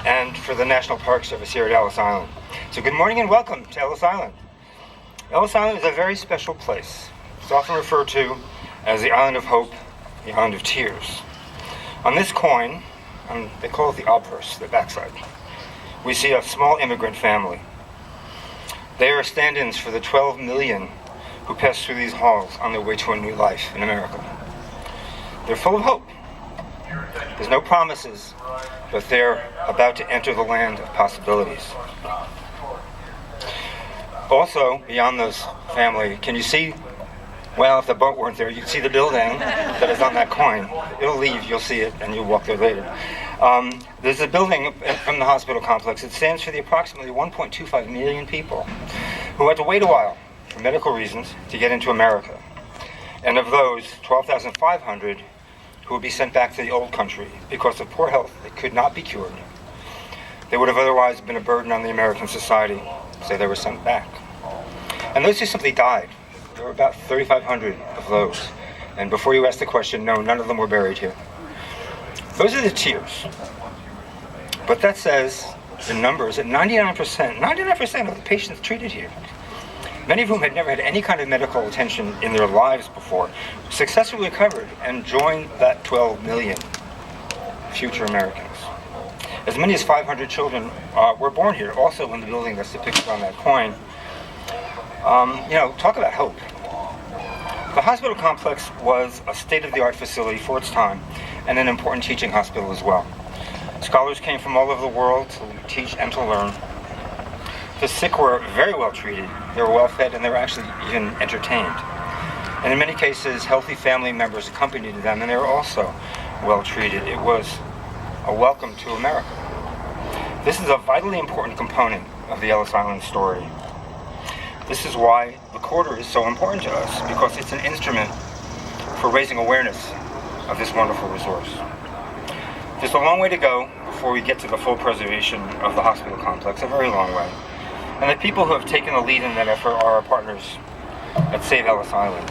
and for the National Park Service here at Ellis Island. So good morning and welcome to Ellis Island. Ellis Island is a very special place. It's often referred to as the Island of Hope, the Island of Tears. On this coin, they call it the obverse, the backside, we see a small immigrant family. They are stand-ins for the 12 million who pass through these halls on their way to a new life in America. They're full of hope. There's no promises, but they're about to enter the land of possibilities. Also, beyond this family, can you see, well, if the boat weren't there, you'd see the building that is on that coin. It'll leave, you'll see it, and you'll walk there later. There's a building from the hospital complex. It stands for the approximately 1.25 million people who had to wait a while for medical reasons to get into America. And of those, 12,500 who would be sent back to the old country because of poor health that could not be cured. They would have otherwise been a burden on the American society, so they were sent back. And those who simply died, there were about 3,500 of those. And before you ask the question, no, none of them were buried here. Those are the tears. But that says, the numbers, that 99% of the patients treated here, many of whom had never had any kind of medical attention in their lives before, successfully recovered and joined that 12 million future Americans. As many as 500 children were born here, also in the building that's depicted on that coin. Talk about hope. The hospital complex was a state-of-the-art facility for its time and an important teaching hospital as well. Scholars came from all over the world to teach and to learn. The sick were very well treated, they were well fed, and they were actually even entertained. And in many cases, healthy family members accompanied them, and they were also well treated. It was a welcome to America. This is a vitally important component of the Ellis Island story. This is why the quarter is so important to us, because it's an instrument for raising awareness of this wonderful resource. There's a long way to go before we get to the full preservation of the hospital complex, a very long way. And the people who have taken the lead in that effort are our partners at Save Ellis Island.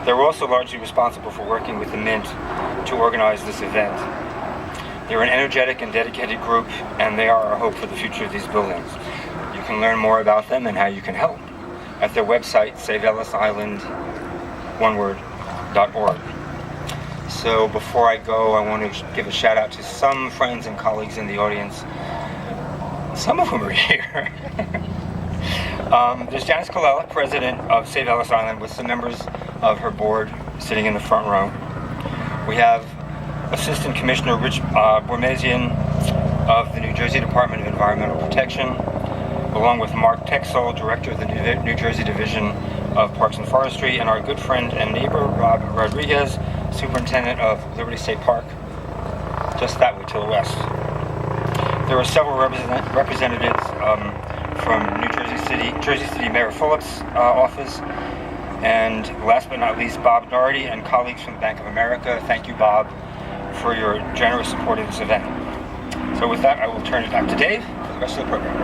They were also largely responsible for working with the Mint to organize this event. They're an energetic and dedicated group, and they are our hope for the future of these buildings. You can learn more about them and how you can help at their website, saveellisisland.org. So before I go, I want to give a shout out to some friends and colleagues in the audience, some of whom are here. There's Janice Colella, president of Save Ellis Island, with some members of her board sitting in the front row. We have Assistant Commissioner Rich Bormesian of the New Jersey Department of Environmental Protection, along with Mark Texel, director of the New Jersey Division of Parks and Forestry, and our good friend and neighbor, Rob Rodriguez, superintendent of Liberty State Park, just that way to the west. There are several representatives from Jersey City Mayor Fulop's office, and last but not least, Bob Doherty and colleagues from the Bank of America. Thank you, Bob, for your generous support of this event. So with that, I will turn it back to Dave for the rest of the program.